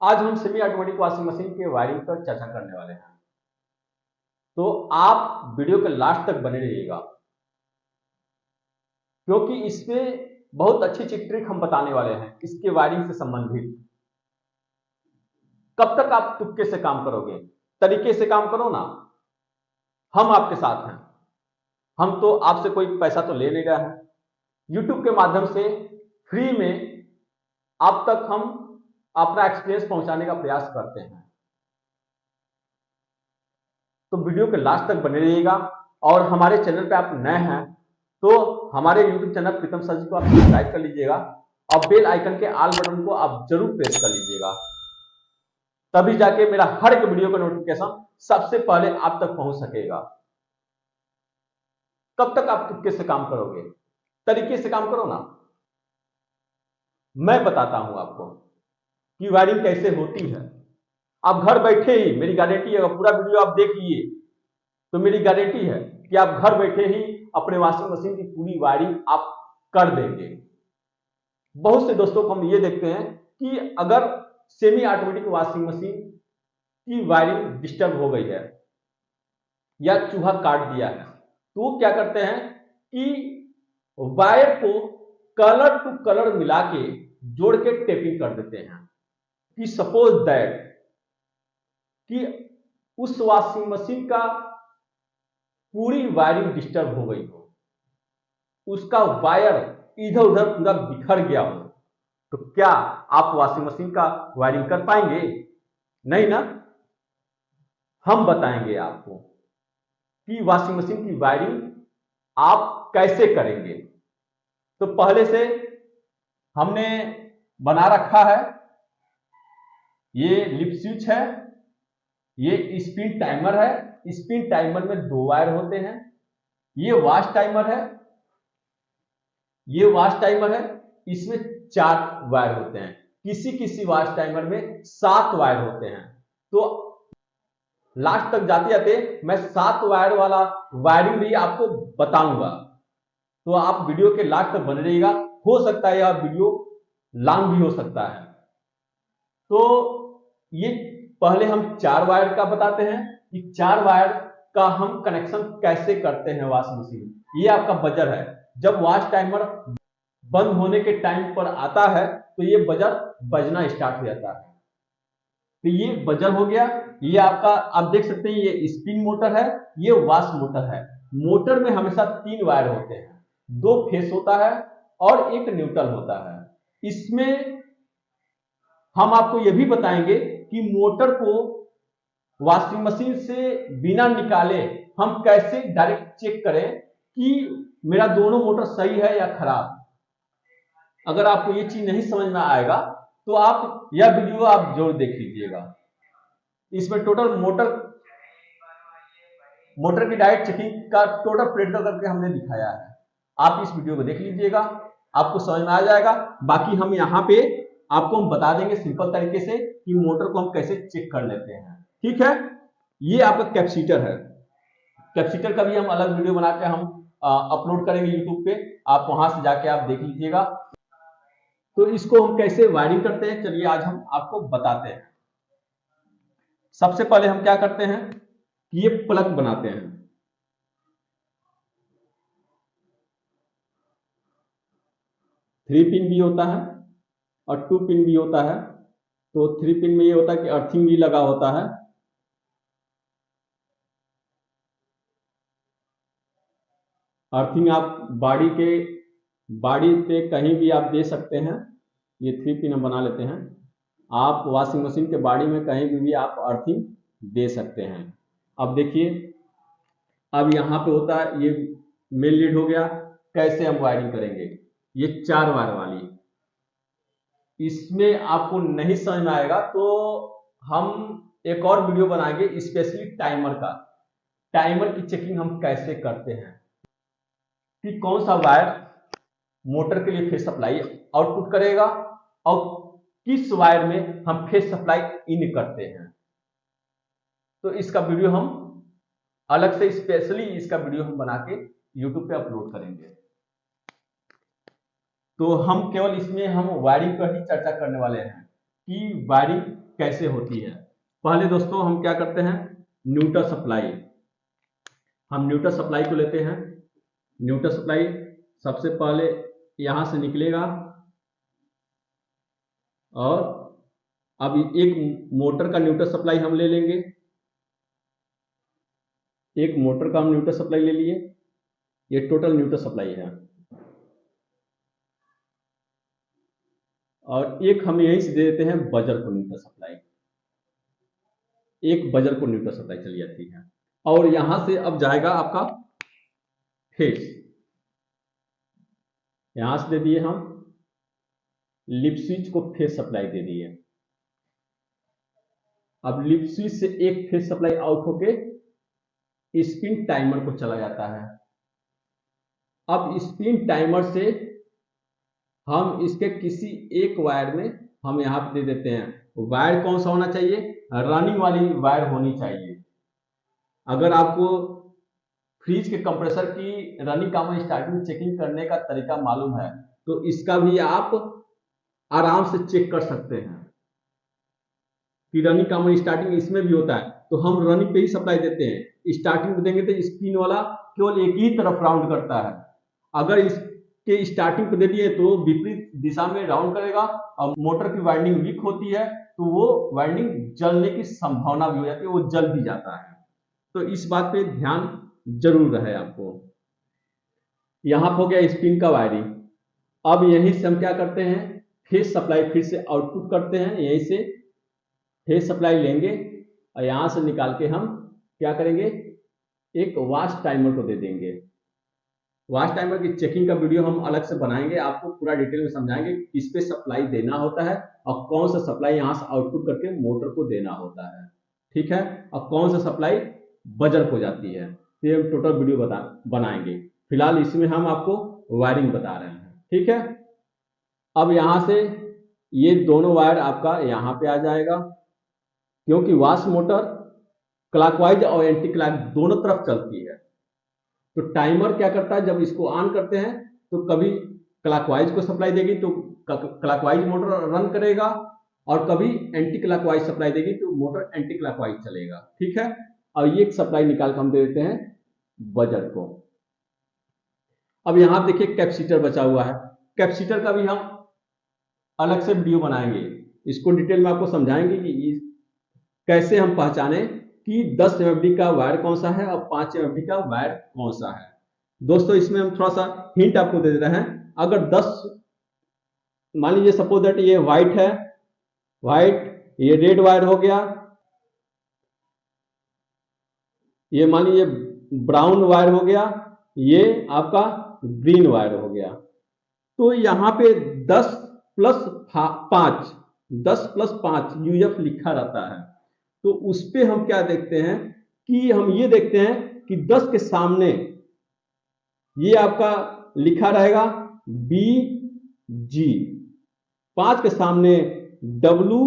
आज हम semi automatic washing machine के वायरिंग पर चर्चा करने वाले हैं। तो आप वीडियो के लास्ट तक बने रहिएगा, क्योंकि इसमें बहुत अच्छी अच्छी ट्रिक हम बताने वाले हैं इसके वायरिंग से संबंधित। कब तक आप तुक्के से काम करोगे? तरीके से काम करो ना। हम आपके साथ हैं। हम तो आपसे कोई पैसा तो ले नहीं रहा है। YouTube के माध्यम से फ्री में आप तक हम अपना एक्सपीरियंस पहुंचाने का प्रयास करते हैं। तो वीडियो के लास्ट तक बने रहिएगा। और हमारे चैनल पे आप नए हैं तो हमारे YouTube चैनल प्रीतम सर जी को आप सब्सक्राइब कर लीजिएगा और बेल आइकन के ऑल बटन को आप जरूर प्रेस कर लीजिएगा, तभी जाके मेरा हर एक वीडियो का नोटिफिकेशन सबसे पहले आप तक पहुंच सकेगा। कब तक आप तुक्के से काम करोगे? तरीके से काम करो ना। मैं बताता हूं आपको कि वायरिंग कैसे होती है। आप घर बैठे ही, मेरी गारंटी है, अगर पूरा वीडियो आप देख लिए तो मेरी गारंटी है कि आप घर बैठे ही अपने वॉशिंग मशीन की पूरी वायरिंग आप कर देंगे। बहुत से दोस्तों को हम ये देखते हैं कि अगर सेमी ऑटोमेटिक वॉशिंग मशीन की वायरिंग डिस्टर्ब हो गई है या चूहा काट दिया है तो वो क्या करते हैं कि वायर को कलर टू कलर मिला के जोड़ के टेपिंग कर देते हैं कि सपोज दैट कि उस वॉशिंग मशीन का पूरी वायरिंग डिस्टर्ब हो गई हो, उसका वायर इधर उधर पूरा बिखर गया हो, तो क्या आप वॉशिंग मशीन का वायरिंग कर पाएंगे? नहीं ना। हम बताएंगे आपको कि वॉशिंग मशीन की वायरिंग आप कैसे करेंगे। तो पहले से हमने बना रखा है, ये लिप स्विच है, ये स्पिन टाइमर है। स्पिन टाइमर में 2 वायर होते हैं। ये वॉश टाइमर है, ये वॉश टाइमर है, इसमें 4 वायर होते हैं। किसी किसी वॉश टाइमर में 7 वायर होते हैं। तो लास्ट तक जाते जाते मैं 7 वायर वाला वायरिंग भी आपको बताऊंगा। तो आप वीडियो के लास्ट तक बने रहिएगा। हो सकता है यह वीडियो लॉन्ग भी हो सकता है। तो ये पहले हम 4 वायर का बताते हैं कि 4 वायर का हम कनेक्शन कैसे करते हैं वॉशिंग मशीन। ये आपका बजर है। जब वॉश टाइमर बंद होने के टाइम पर आता है तो ये बजर बजना स्टार्ट हो जाता है। तो ये बजर हो गया। ये आपका आप देख सकते हैं, ये स्पिन मोटर है, ये वॉश मोटर है। मोटर में हमेशा 3 वायर होते हैं, 2 फेस होता है और 1 न्यूट्रल होता है। इसमें हम आपको यह भी बताएंगे कि मोटर को वॉशिंग मशीन से बिना निकाले हम कैसे डायरेक्ट चेक करें कि मेरा दोनों मोटर सही है या खराब। अगर आपको ये चीज नहीं समझ में आएगा तो आप यह वीडियो आप जरूर देख लीजिएगा। इसमें टोटल मोटर की डायरेक्ट चेकिंग का टोटल प्रैक्टिकल करके हमने दिखाया है। आप इस वीडियो को देख लीजिएगा, आपको समझ में आ जाएगा। बाकी हम यहाँ पे आपको हम बता देंगे सिंपल तरीके से कि मोटर को हम कैसे चेक कर लेते हैं। ठीक है। ये आपका कैपेसिटर है। कैपेसिटर का भी हम अलग वीडियो बना के हम अपलोड करेंगे यूट्यूब पे, आप वहां से जाके आप देख लीजिएगा। तो इसको हम कैसे वायरिंग करते हैं, चलिए आज हम आपको बताते हैं। सबसे पहले हम क्या करते हैं कि ये प्लग बनाते हैं। थ्री पिन भी होता है और 2 पिन भी होता है। तो 3 पिन में ये होता है कि अर्थिंग भी लगा होता है। अर्थिंग आप बाड़ी पे कहीं भी आप दे सकते हैं। ये 3 पिन हम बना लेते हैं। आप वॉशिंग मशीन के बाड़ी में कहीं भी आप अर्थिंग दे सकते हैं। अब देखिए, अब यहाँ पे होता है ये मेन लीड हो गया। कैसे हम वायरिंग करेंगे? ये 4 वायर वाली, इसमें आपको नहीं समझ में आएगा तो हम एक और वीडियो बनाएंगे स्पेशली टाइमर का। टाइमर की चेकिंग हम कैसे करते हैं कि कौन सा वायर मोटर के लिए फेस सप्लाई आउटपुट करेगा और किस वायर में हम फेस सप्लाई इन करते हैं। तो इसका वीडियो हम अलग से स्पेशली इसका वीडियो हम बना के यूट्यूब पे अपलोड करेंगे। तो हम केवल इसमें हम वायरिंग पर ही चर्चा करने वाले हैं कि वायरिंग कैसे होती है। पहले दोस्तों हम क्या करते हैं, न्यूट्रल सप्लाई, हम न्यूट्रल सप्लाई को लेते हैं। न्यूट्रल सप्लाई सबसे पहले यहां से निकलेगा और अब एक मोटर का न्यूट्रल सप्लाई हम ले लेंगे। एक मोटर का हम न्यूट्रल सप्लाई ले लिए, ये टोटल न्यूट्रल सप्लाई है। और एक हम यहीं से दे देते हैं बजर को न्यूट्रल सप्लाई, एक बजर को न्यूट्रल सप्लाई चली जाती है। और यहां से अब जाएगा आपका फेस, यहां से दे दिए हम लिप स्विच को फेस सप्लाई दे दिए। अब लिप स्विच से एक फेस सप्लाई आउट होके स्पिन टाइमर को चला जाता है। अब स्पिन टाइमर से हम इसके किसी एक वायर में हम यहां पे दे देते हैं। वायर कौन सा होना चाहिए, रनिंग वाली वायर होनी चाहिए। अगर आपको फ्रिज के कंप्रेसर की रनिंग काम स्टार्टिंग चेकिंग करने का तरीका मालूम है तो इसका भी आप आराम से चेक कर सकते हैं कि रनिंग काम स्टार्टिंग इसमें भी होता है। तो हम रनिंग पे ही सप्लाई देते हैं, स्टार्टिंग में देंगे तो स्पिन वाला केवल एक ही तरफ राउंड करता है। अगर इसके स्टार्टिंग पे दे दिए तो विपरीत दिशा में राउंड करेगा और मोटर की वाइंडिंग वीक होती है तो वो वाइंडिंग जलने की संभावना भी हो जाती है, वो जल भी जाता है। तो इस बात पे ध्यान जरूर रहे आपको। यहां हो गया स्पिन का वायरिंग। अब यहीं से हम क्या करते हैं, फेस सप्लाई फिर से आउटपुट करते हैं। यहीं से फेस सप्लाई लेंगे और यहां से निकाल के हम क्या करेंगे, एक वॉश टाइमर को दे देंगे। वॉश टाइमर की चेकिंग का वीडियो हम अलग से बनाएंगे, आपको पूरा डिटेल में समझाएंगे किस पे सप्लाई देना होता है और कौन सा सप्लाई यहां से आउटपुट करके मोटर को देना होता है, ठीक है, और कौन सा सप्लाई बजर को जाती है। तो ये टोटल वीडियो बनाएंगे। फिलहाल इसमें हम आपको वायरिंग बता रहे हैं, ठीक है। अब यहां से ये दोनों वायर आपका यहां पे आ जाएगा, क्योंकि वॉश मोटर क्लॉकवाइज और एंटी क्लॉक दोनों तरफ चलती है। तो टाइमर क्या करता है, जब इसको ऑन करते हैं तो कभी क्लॉकवाइज को सप्लाई देगी तो क्लॉकवाइज मोटर रन करेगा और कभी एंटी क्लॉकवाइज सप्लाई देगी तो मोटर एंटी क्लॉकवाइज चलेगा, ठीक है। और ये सप्लाई निकाल कर हम दे देते हैं बजर को। अब यहां देखिए कैपेसिटर बचा हुआ है, कैपेसिटर का भी हम अलग से वीडियो बनाएंगे, इसको डिटेल में आपको समझाएंगे कि कैसे हम पहचाने कि 10 एमएफडी का वायर कौन सा है और 5 एमएफडी का वायर कौन सा है। दोस्तों इसमें हम थोड़ा सा हिंट आपको दे रहे हैं। अगर 10 मान लीजिए सपोज दैट ये व्हाइट है, व्हाइट, ये रेड वायर हो गया, ये मान लीजिए ब्राउन वायर हो गया, ये आपका ग्रीन वायर हो गया। तो यहां पे 10 प्लस 5 10 प्लस 5 यूएफ लिखा रहता है। तो उस पे हम क्या देखते हैं कि हम ये देखते हैं कि 10 के सामने ये आपका लिखा रहेगा बी जी, 5 के सामने डब्ल्यू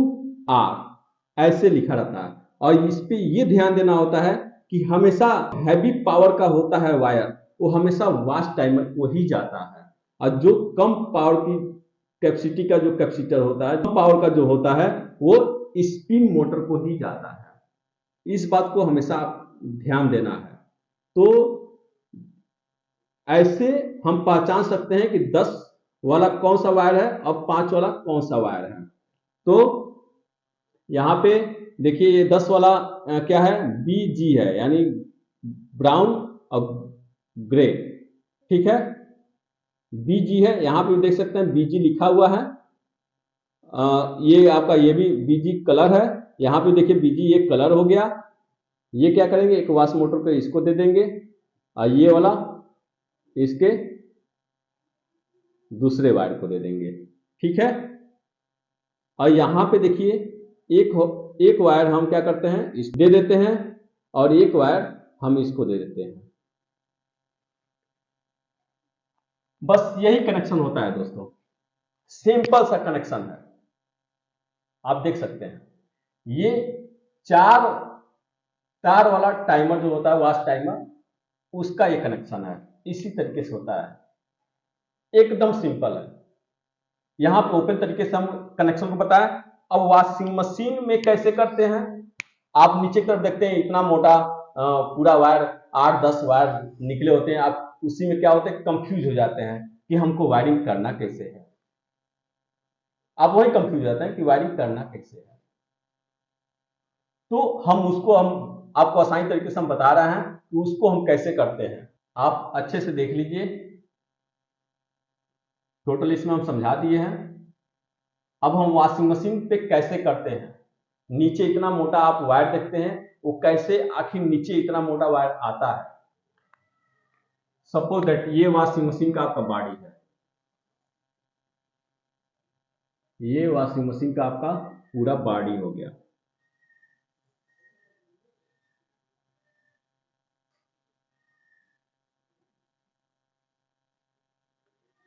आर ऐसे लिखा रहता है। और इस पे ये ध्यान देना होता है कि हमेशा हैवी पावर का होता है वायर, वो हमेशा वॉश टाइमर को ही जाता है, और जो कम पावर की कैपेसिटी का जो कैपेसिटर होता है, कम पावर का जो होता है, वो स्पिन मोटर को ही जाता है। इस बात को हमेशा ध्यान देना है। तो ऐसे हम पहचान सकते हैं कि 10 वाला कौन सा वायर है और 5 वाला कौन सा वायर है। तो यहां पे देखिए ये 10 वाला क्या है, बीजी है, यानी ब्राउन और ग्रे, ठीक है, बीजी है। यहां पे देख सकते हैं बीजी लिखा हुआ है। ये आपका ये भी बीजी कलर है, यहां पे देखिए बीजी ये कलर हो गया। ये क्या करेंगे, एक वॉश मोटर पे इसको दे देंगे और ये वाला इसके दूसरे वायर को दे देंगे, ठीक है। और यहां पे देखिए एक वायर हम क्या करते हैं, इस दे देते हैं और एक वायर हम इसको दे देते हैं। बस यही कनेक्शन होता है दोस्तों, सिंपल सा कनेक्शन है। आप देख सकते हैं ये 4 तार वाला टाइमर जो होता है वॉश टाइमर, उसका ये कनेक्शन है, इसी तरीके से होता है, एकदम सिंपल है। यहां पर ओपन तरीके से हम कनेक्शन को बताएं, अब वॉशिंग मशीन में कैसे करते हैं, आप नीचे की तरफ देखते हैं इतना मोटा पूरा वायर 8-10 वायर निकले होते हैं, आप उसी में क्या होते हैं कंफ्यूज हो जाते हैं कि हमको वायरिंग करना कैसे है। आप वही कंफ्यूज हो जाते हैं कि वायरिंग करना कैसे है। तो हम आपको आसानी तरीके से हम बता रहे हैं कि उसको हम कैसे करते हैं। आप अच्छे से देख लीजिए, टोटल इसमें हम समझा दिए हैं। अब हम वॉशिंग मशीन पे कैसे करते हैं। नीचे इतना मोटा आप वायर देखते हैं, वो कैसे आखिर नीचे इतना मोटा वायर आता है। सपोज दैट ये वॉशिंग मशीन का आपका बॉडी है, ये वॉशिंग मशीन का आपका पूरा बॉडी हो गया।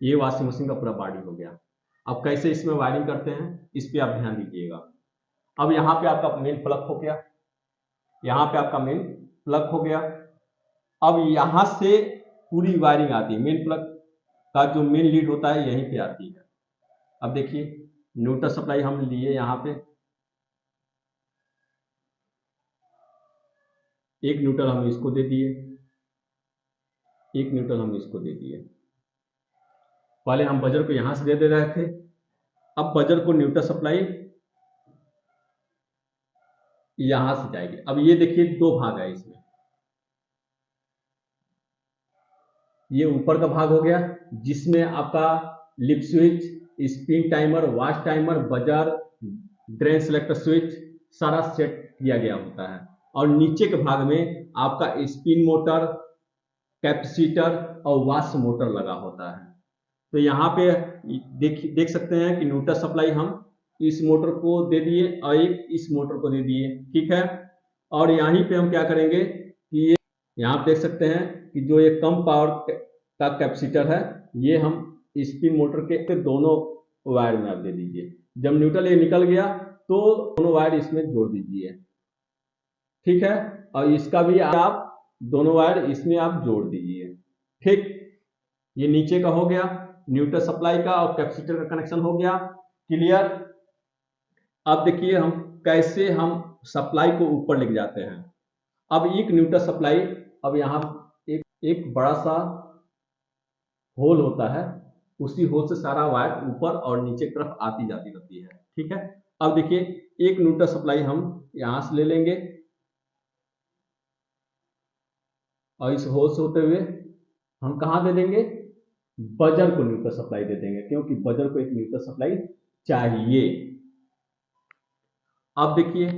ये वॉशिंग मशीन का पूरा बॉडी हो गया। अब कैसे इसमें वायरिंग करते हैं इस पे आप ध्यान दीजिएगा। अब यहाँ पे आपका मेन प्लग हो गया, यहाँ पे आपका मेन प्लग हो गया। अब यहाँ से पूरी वायरिंग आती है, मेन प्लग का जो मेन लीड होता है यहीं पे आती है। अब देखिए न्यूट्रल सप्लाई हम लिए, यहाँ पे एक न्यूट्रल हम इसको दे दिए, एक न्यूट्रल हम इसको दे दिए। पहले हम बजर को यहां से दे रहे थे, अब बजर को न्यूट्रल सप्लाई यहां से जाएगी। अब ये देखिए दो भाग है इसमें, ये ऊपर का भाग हो गया जिसमें आपका lip switch, spin timer, wash timer, buzzer, drain selector switch सारा सेट किया गया होता है। और नीचे के भाग में आपका स्पिन मोटर, कैपेसिटर और वॉश मोटर लगा होता है। तो यहाँ पे देख सकते हैं कि न्यूट्रल सप्लाई हम इस मोटर को दे दिए और एक इस मोटर को दे दिए, ठीक है। और यहीं पे हम क्या करेंगे कि ये यहाँ पे देख सकते हैं कि जो ये कम पावर का कैपेसिटर है ये हम स्पिन मोटर के दोनों वायर में आप दे दीजिए। जब न्यूट्रल ये निकल गया तो दोनों वायर इसमें जोड़ दीजिए, ठीक है। और इसका भी आप दोनों वायर इसमें आप जोड़ दीजिए, ठीक। ये नीचे का हो गया, न्यूट्रल सप्लाई का और कैपेसिटर का कनेक्शन हो गया, क्लियर। अब देखिए हम कैसे हम सप्लाई को ऊपर लेके जाते हैं। अब एक न्यूट्रल सप्लाई, अब यहाँ एक बड़ा सा होल होता है, उसी होल से सारा वायर ऊपर और नीचे की तरफ आती जाती रहती है, ठीक है। अब देखिए एक न्यूट्रल सप्लाई हम यहां से ले लेंगे और इस होल से होते हुए हम कहां दे देंगे, बजर को न्यूट्रल सप्लाई दे देंगे, क्योंकि बजर को एक न्यूट्रल सप्लाई चाहिए। अब देखिए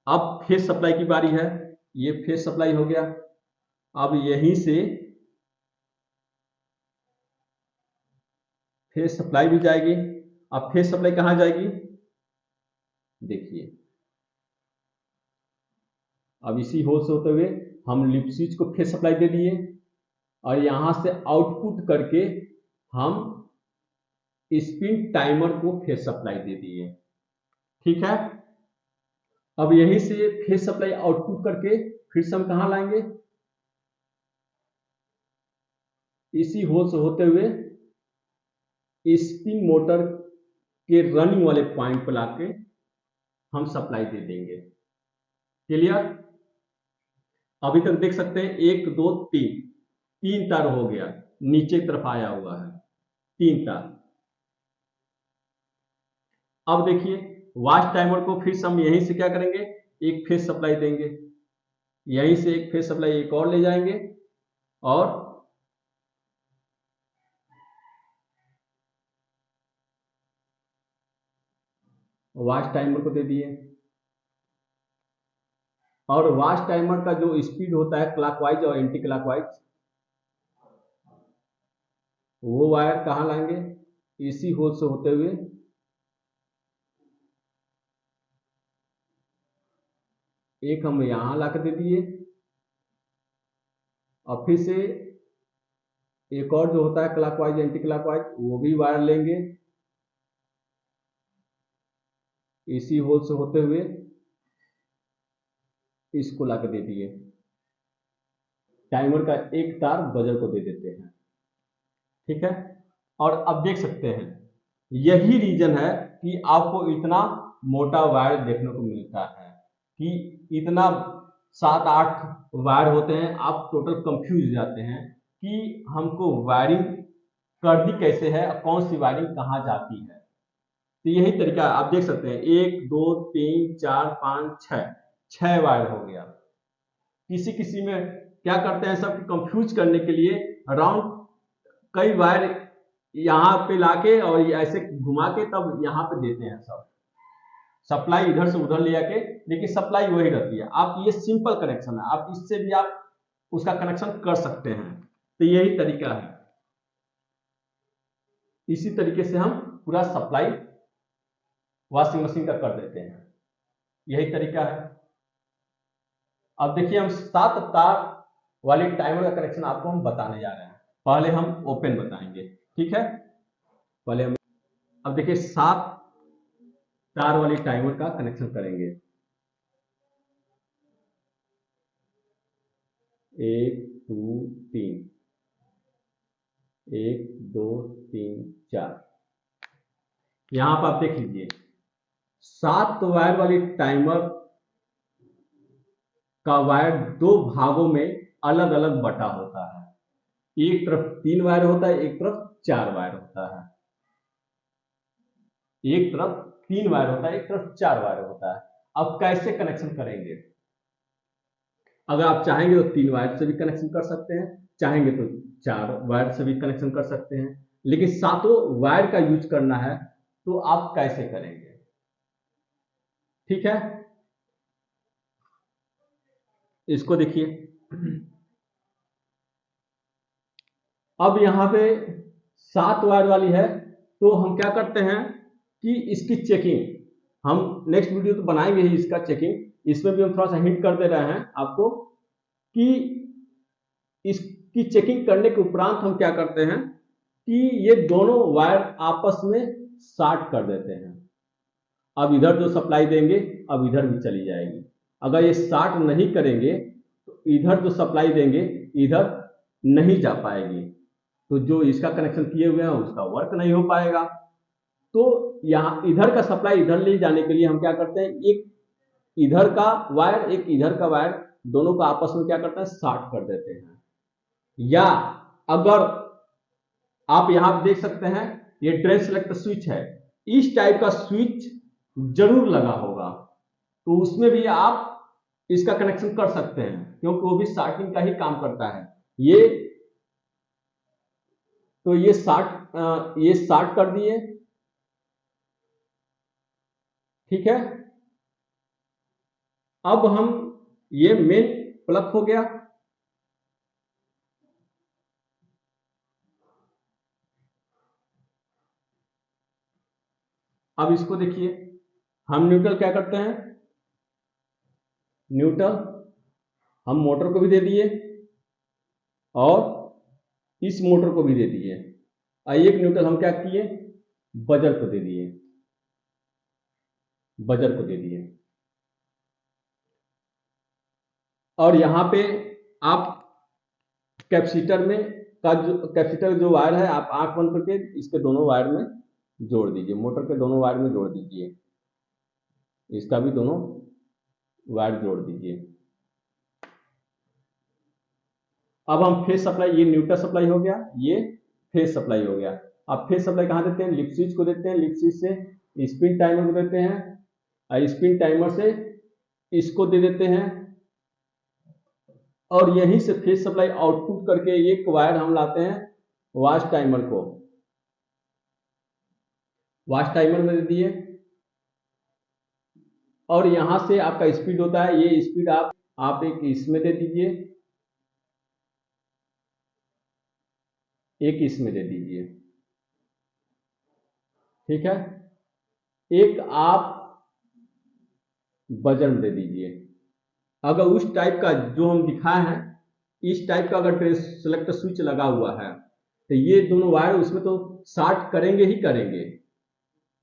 अब फेज सप्लाई की बारी है, ये फेज सप्लाई हो गया। अब यहीं से फेज सप्लाई भी जाएगी। अब फेज सप्लाई कहां जाएगी, देखिए अब इसी होल से होते हुए हम लिप स्विच को फेज सप्लाई दे दिए और यहां से आउटपुट करके हम स्पिन टाइमर को फेज सप्लाई दे दिए, ठीक है। अब यहीं से फेज सप्लाई आउटपुट करके फिर से हम कहां लाएंगे, इसी होल से होते हुए स्पिन मोटर के रनिंग वाले पॉइंट पर लाके हम सप्लाई दे देंगे, क्लियर। अभी तक देख सकते हैं 1 2 3 तीन तार हो गया, नीचे की तरफ आया हुआ है 3 तार। अब देखिए वॉश टाइमर को फिर से हम यहीं से क्या करेंगे, एक फेज सप्लाई देंगे, यहीं से एक फेज सप्लाई एक और ले जाएंगे और वॉश टाइमर को दे दिए। और वॉश टाइमर का जो स्पीड होता है क्लॉकवाइज और एंटी क्लॉकवाइज, वो वायर कहां लाएंगे, इसी होल से होते हुए एक हम यहां ला कर दे दिए और फिर से एक और जो होता है क्लॉकवाइज एंटी क्लॉकवाइज वो भी वायर लेंगे, इसी होल से होते हुए इसको ला कर दे दिए। टाइमर का एक तार बजर को दे देते हैं, ठीक है। और अब देख सकते हैं यही रीजन है कि आपको इतना मोटा वायर देखने को मिलता है कि इतना 7-8 वायर होते हैं। आप टोटल कंफ्यूज हो जाते हैं कि हमको वायरिंग करनी कैसे है और कौन सी वायरिंग कहाँ जाती है। तो यही तरीका आप देख सकते हैं, 1 2 3 4 5 6 वायर हो गया। किसी किसी में क्या करते हैं, सब कंफ्यूज करने के लिए राउंड कई वायर यहाँ पे लाके और ऐसे घुमा के तब यहाँ पे देते हैं। सब सप्लाई इधर से उधर ले आके, लेकिन सप्लाई वही रहती है। आप ये सिंपल कनेक्शन है, आप इससे भी आप उसका कनेक्शन कर सकते हैं। तो यही तरीका है, इसी तरीके से हम पूरा सप्लाई वॉशिंग मशीन का कर देते हैं। यही तरीका है। अब देखिए हम 7 तार वाली टाइमर का कनेक्शन आपको हम बताने जा रहे हैं। पहले हम ओपन बताएंगे, ठीक है। पहले हम अब देखिए 7 तार वाली टाइमर का कनेक्शन करेंगे। 1 2 3 1 2 3 4। यहां पर आप देख लीजिए 7 वायर वाली टाइमर का वायर 2 भागों में अलग अलग बटा होता है। एक तरफ 3 वायर होता है, एक तरफ 4 वायर होता है। एक तरफ 3 वायर होता है, एक तरफ 4 वायर होता है। अब कैसे कनेक्शन करेंगे? अगर आप चाहेंगे तो 3 वायर से भी कनेक्शन कर सकते हैं, चाहेंगे तो 4 वायर से भी कनेक्शन कर सकते हैं, लेकिन सातों वायर का यूज करना है तो आप कैसे करेंगे? ठीक है, इसको देखिए। अब यहां पे 7 वायर वाली है, तो हम क्या करते हैं कि इसकी चेकिंग हम नेक्स्ट वीडियो तो बनाएंगे ही, इसका चेकिंग इसमें भी हम थोड़ा सा हिंट कर दे रहे हैं आपको कि इसकी चेकिंग करने के उपरांत हम क्या करते हैं कि ये दोनों वायर आपस में शॉर्ट कर देते हैं। अब इधर जो सप्लाई देंगे अब इधर भी चली जाएगी। अगर ये शॉर्ट नहीं करेंगे तो इधर जो सप्लाई देंगे इधर नहीं जा पाएगी, तो जो इसका कनेक्शन किए हुए हैं उसका वर्क नहीं हो पाएगा। तो यहाँ इधर का सप्लाई इधर ले जाने के लिए हम क्या करते हैं, एक इधर का वायर एक इधर का वायर दोनों को आपस में क्या करते हैं, शॉर्ट कर देते हैं। या अगर आप यहां देख सकते हैं ये ड्रेन सेलेक्ट स्विच है, इस टाइप का स्विच जरूर लगा होगा, तो उसमें भी आप इसका कनेक्शन कर सकते हैं क्योंकि वो भी शॉर्टिंग का ही काम करता है। ये तो ये शॉर्ट कर दिए, ठीक है। अब हम ये मेन प्लग हो गया। अब इसको देखिए, हम न्यूट्रल क्या करते हैं, न्यूट्रल हम मोटर को भी दे दिए और इस मोटर को भी दे दिए। एक न्यूट्रल हम क्या किए, बजर को दे दिए, बजर को दे दिए। और यहां पे आप कैपेसिटर में कैपेसिटर जो वायर है आप आंख बंद करके इसके दोनों वायर में जोड़ दीजिए, मोटर के दोनों वायर में जोड़ दीजिए, इसका भी दोनों वायर जोड़ दीजिए। अब हम फेज सप्लाई, ये न्यूट्रल सप्लाई हो गया, ये फेज सप्लाई हो गया। अब फेज सप्लाई कहां देते हैं, लिप स्विच को देते हैं, लिप स्विच से स्पिन टाइमर को देते हैं और स्पिन टाइमर से इसको दे देते हैं और यहीं से फेज सप्लाई आउटपुट करके एक वायर हम लाते हैं वॉच टाइमर को, वॉच टाइमर में दे दिए और यहां से आपका स्पीड होता है, ये स्पीड आप एक इसमें दे दीजिए, एक इसमें दे दीजिए, ठीक है। एक आप बजर में दे दीजिए। अगर उस टाइप का जो हम दिखाए हैं इस टाइप का अगर सेलेक्ट स्विच लगा हुआ है तो ये दोनों वायर उसमें तो शॉर्ट करेंगे ही करेंगे।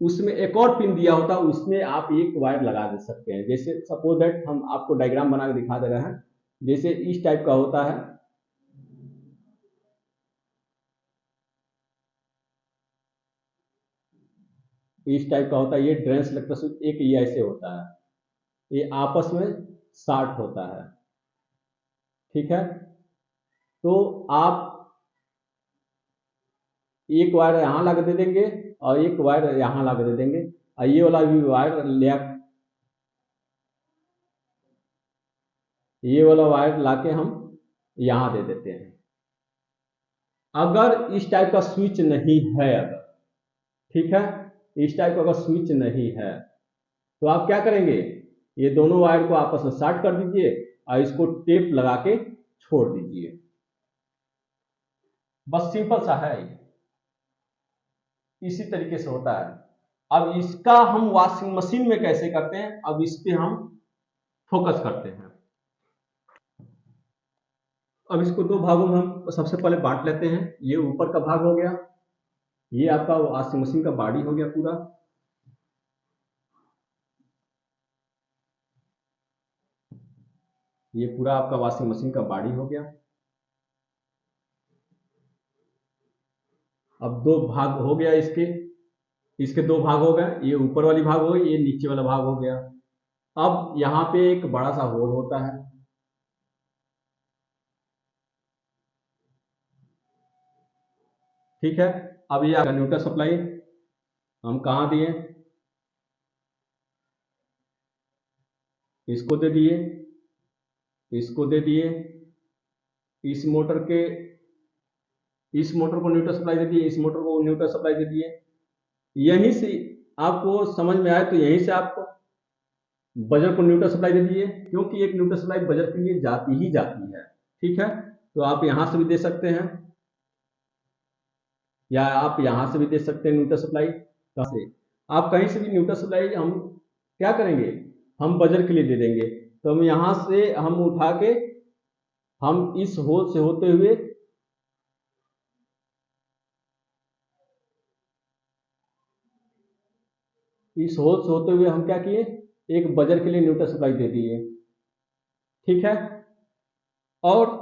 उसमें एक और पिन दिया होता है, उसमें आप एक वायर लगा दे सकते हैं। जैसे सपोज दैट हम आपको डायग्राम बना के दिखा दे रहे हैं, जैसे इस टाइप का होता है, इस टाइप का होता है। ये ड्रेन सेलेक्टर स्विच एक ये ऐसे होता है, ये आपस में शार्ट होता है। ठीक है, तो आप एक वायर यहां लगा दे देंगे और एक वायर यहां लगा दे देंगे, और ये वाला भी वायर ये वाला वायर लाके हम यहां दे देते हैं। अगर इस टाइप का स्विच नहीं है, अगर ठीक है, इस टाइप का अगर स्विच नहीं है तो आप क्या करेंगे, ये दोनों वायर को आपस में शॉर्ट कर दीजिए और इसको टेप लगा के छोड़ दीजिए। बस सिंपल सा है, इसी तरीके से होता है। अब इसका हम वॉशिंग मशीन में कैसे करते हैं, अब इस पे हम फोकस करते हैं। अब इसको दो भागों में हम सबसे पहले बांट लेते हैं। ये ऊपर का भाग हो गया, ये आपका वॉशिंग मशीन का बॉडी हो गया पूरा। ये पूरा आपका वॉशिंग मशीन का बॉडी हो गया। अब दो भाग हो गया इसके, इसके दो भाग हो गए, ये ऊपर वाली भाग हो गई, ये नीचे वाला भाग हो गया। अब यहां पे एक बड़ा सा होल होता है, ठीक है। अब ये न्यूट्रल सप्लाई हम कहां दिए, इसको दे दिए, इसको दे दिए, इस मोटर के, इस मोटर को न्यूट्रल सप्लाई दे दिए, इस मोटर को न्यूट्रल सप्लाई दे दिए। यहीं से आपको समझ में आए तो यहीं से आपको बजर को न्यूट्रल सप्लाई दे दिए, क्योंकि एक न्यूट्रल सप्लाई बजर के लिए जाती ही जाती है। ठीक है, तो आप यहां से भी दे सकते हैं या आप यहां से भी दे सकते हैं न्यूट्रल सप्लाई। कहां से, आप कहीं से भी न्यूट्रल सप्लाई हम क्या करेंगे, हम बजर के लिए दे देंगे। तो हम यहां से हम उठा के हम इस होल से होते हुए इस होल से होते हुए हम क्या किए, एक बजर के लिए न्यूट्रल सप्लाई दे दिए। ठीक है, और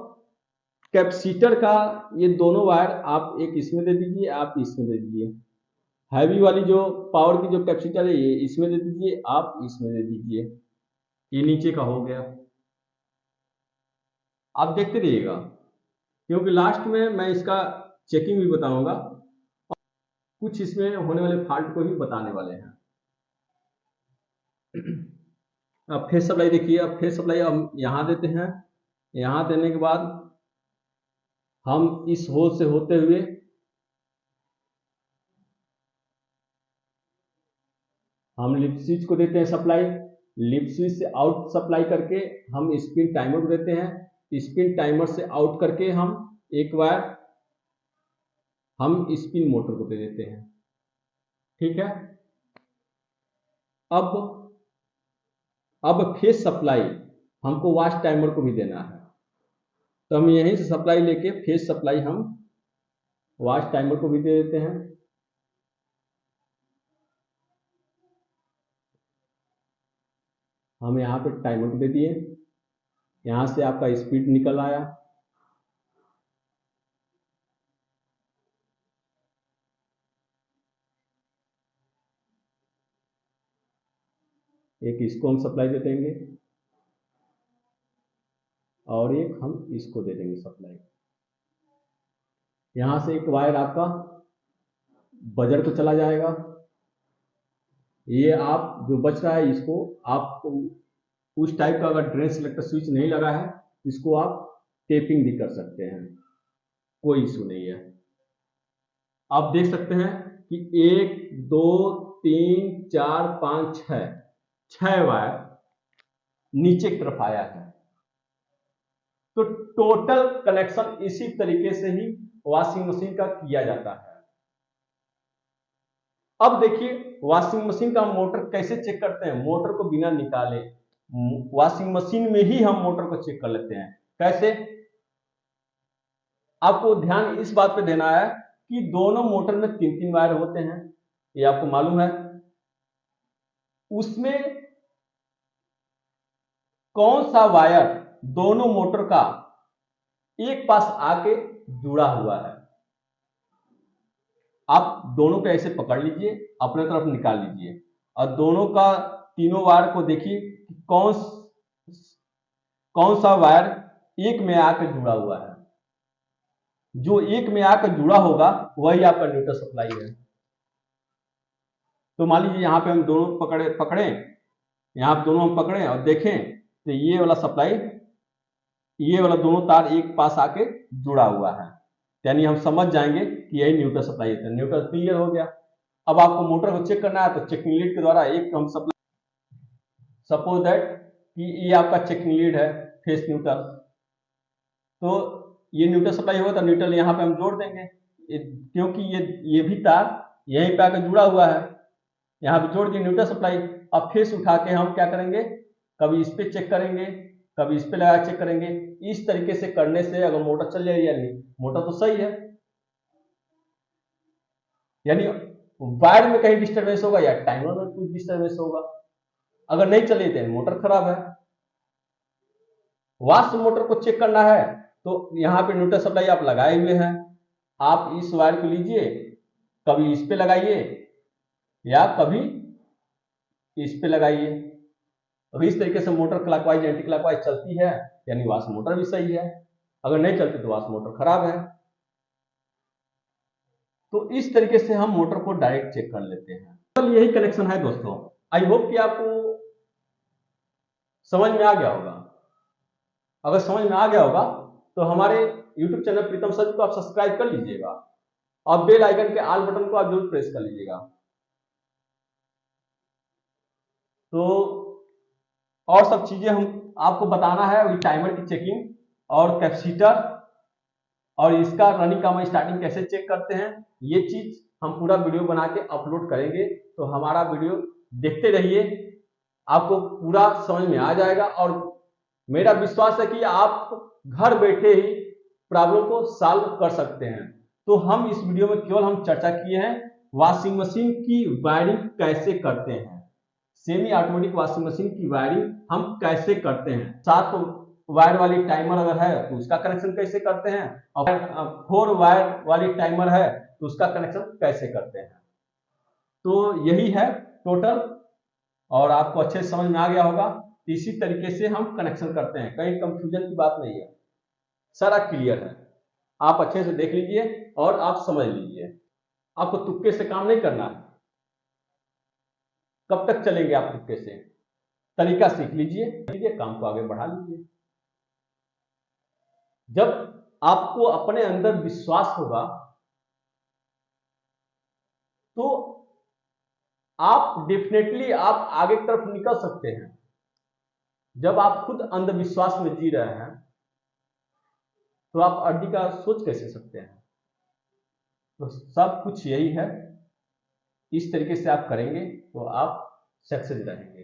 कैपेसिटर का ये दोनों वायर आप एक इसमें दे दीजिए, आप इसमें दे दीजिए। हैवी वाली जो पावर की जो कैपेसिटर है ये इसमें दे दीजिए, आप इसमें दे दीजिए। ये नीचे का हो गया। आप देखते रहिएगा, क्योंकि लास्ट में मैं इसका चेकिंग भी बताऊंगा, कुछ इसमें होने वाले फॉल्ट को भी बताने वाले हैं। अब फेस सप्लाई देखिए, अब फेस सप्लाई हम यहां देते हैं, यहां देने के बाद हम इस होल से होते हुए हम लिप स्विच को देते हैं सप्लाई, लिप स्विच से आउट सप्लाई करके हम स्पिन टाइमर को देते हैं, स्पिन टाइमर से आउट करके हम एक वायर हम स्पिन मोटर को दे देते हैं। ठीक है, अब फेस सप्लाई हमको वॉच टाइमर को भी देना है, तो हम यहीं से सप्लाई लेके फेस सप्लाई हम वॉच टाइमर को भी दे देते हैं। हम यहाँ पे टाइमर को दे दिए, यहां से आपका स्पीड निकल आया। एक इसको हम सप्लाई दे देंगे और एक हम इसको दे देंगे सप्लाई। यहां से एक वायर आपका बजर को चला जाएगा, ये आप जो बच रहा है इसको आप उस टाइप का अगर ड्रेन सेलेक्टर स्विच नहीं लगा है इसको आप टेपिंग भी कर सकते हैं, कोई इशू नहीं है। आप देख सकते हैं कि 1 2 3 4 5 6 वायर नीचे की तरफ आया है। तो टोटल कनेक्शन इसी तरीके से ही वॉशिंग मशीन का किया जाता है। अब देखिए वॉशिंग मशीन का मोटर कैसे चेक करते हैं, मोटर को बिना निकाले वॉशिंग मशीन में ही हम मोटर को चेक कर लेते हैं। कैसे, आपको ध्यान इस बात पे देना है कि दोनों मोटर में 3-3 वायर होते हैं, ये आपको मालूम है। उसमें कौन सा वायर दोनों मोटर का एक पास आके जुड़ा हुआ है, आप दोनों को ऐसे पकड़ लीजिए, अपने तरफ निकाल लीजिए और दोनों का तीनों वायर को देखिए कि कौन सा वायर एक में आकर जुड़ा हुआ है। जो एक में आकर जुड़ा होगा वही आपका न्यूट्रल सप्लाई है। तो मान लीजिए यहाँ पे हम दोनों पकड़े, यहाँ पे दोनों हम पकड़े और देखें तो ये वाला सप्लाई, ये वाला दोनों तार एक पास आके जुड़ा हुआ है, यानी हम समझ जाएंगे कि यही न्यूट्रल सप्लाई है। न्यूट्रल क्लियर हो गया। अब आपको मोटर को चेक करना है तो चेकिंग लीड के द्वारा एक हम सप्लाई, सपोज दैट कि ये आपका चेकिंग लीड है फेस न्यूट्रल, तो ये न्यूट्रल सप्लाई होगा तो न्यूट्रल यहाँ पे हम जोड़ देंगे, क्योंकि ये भी तार यहीं पे आकर जुड़ा हुआ है, यहाँ पे जोड़ दिए न्यूट्रल सप्लाई। अब फेस उठा के हम क्या करेंगे, कभी इस पे चेक करेंगे, कभी इस पे लगा चेक करेंगे। इस तरीके से करने से अगर मोटर चल जाएगी या नहीं, मोटर तो सही है, यानी वायर में कहीं डिस्टर्बेंस होगा या टाइमर में कुछ डिस्टर्बेंस होगा। अगर नहीं चले तो मोटर खराब है। वाश मोटर को चेक करना है तो यहाँ पे न्यूट्रल सप्लाई आप लगाए हुए हैं, आप इस वायर को लीजिए, कभी इस पे लगाइए या कभी इस पे लगाइए। अगर इस तरीके से मोटर क्लॉकवाइज एंटी क्लॉकवाइज चलती है यानी वाश मोटर भी सही है, अगर नहीं चलती तो वाश मोटर खराब है। तो इस तरीके से हम मोटर को डायरेक्ट चेक कर लेते हैं। तो यही कनेक्शन है दोस्तों। आई होप कि आपको समझ में आ गया होगा। अगर समझ में आ गया होगा तो हमारे YouTube चैनल प्रीतम सर को आप सब्सक्राइब कर लीजिएगा और बेल आइकन के ऑल बटन को आप जरूर प्रेस कर लीजिएगा। तो और सब चीजें हम आपको बताना है, टाइमर की चेकिंग और कैपेसिटर और इसका रनिंग का स्टार्टिंग कैसे चेक करते हैं, ये चीज हम पूरा वीडियो बना के अपलोड करेंगे। तो हमारा वीडियो देखते रहिए, आपको पूरा समझ में आ जाएगा और मेरा विश्वास है कि आप घर बैठे ही प्रॉब्लम को सॉल्व कर सकते हैं। तो हम इस वीडियो में केवल हम चर्चा किए हैं वॉशिंग मशीन की वायरिंग कैसे करते हैं, सेमी ऑटोमेटिक वॉशिंग मशीन की वायरिंग हम कैसे करते हैं। 7 वायर वाली टाइमर अगर है तो उसका कनेक्शन कैसे करते हैं, और 4 वायर वाली टाइमर है तो उसका कनेक्शन कैसे करते हैं। तो यही है टोटल, और आपको अच्छे से समझ में आ गया होगा। इसी तरीके से हम कनेक्शन करते हैं, कहीं कंफ्यूजन की बात नहीं है, सारा क्लियर है। आप अच्छे से देख लीजिए और आप समझ लीजिए। आपको तुक्के से काम नहीं करना है। कब तक चलेंगे आप तुक्के से? तरीका सीख लीजिए, काम को आगे बढ़ा लीजिए। जब आपको अपने अंदर विश्वास होगा तो आप डेफिनेटली आप आगे की तरफ निकल सकते हैं। जब आप खुद अंधविश्वास में जी रहे हैं तो आप आगे का सोच कैसे सकते हैं? तो सब कुछ यही है, इस तरीके से आप करेंगे तो आप सक्सेस रहेंगे।